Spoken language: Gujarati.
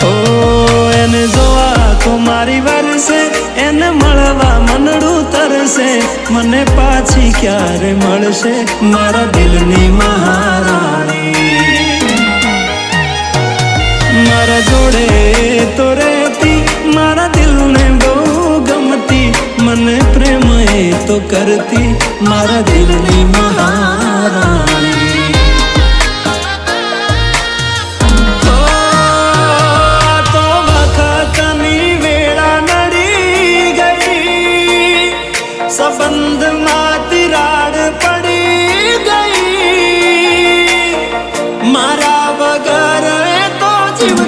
ઓ એને જોવા તો મારી વરસે, એને મળવા મનડું તરસે, મને પાછી ક્યારે મળશે મારા દિલની મહારાણી। મારા જોડે તો રહેતી, મારા દિલને બહુ ગમતી, મને પ્રેમ એ તો કરતી મારા દિલની મહારાણી। संबंध में तिराड़ पड़ी गई, मारा बगर तो जीव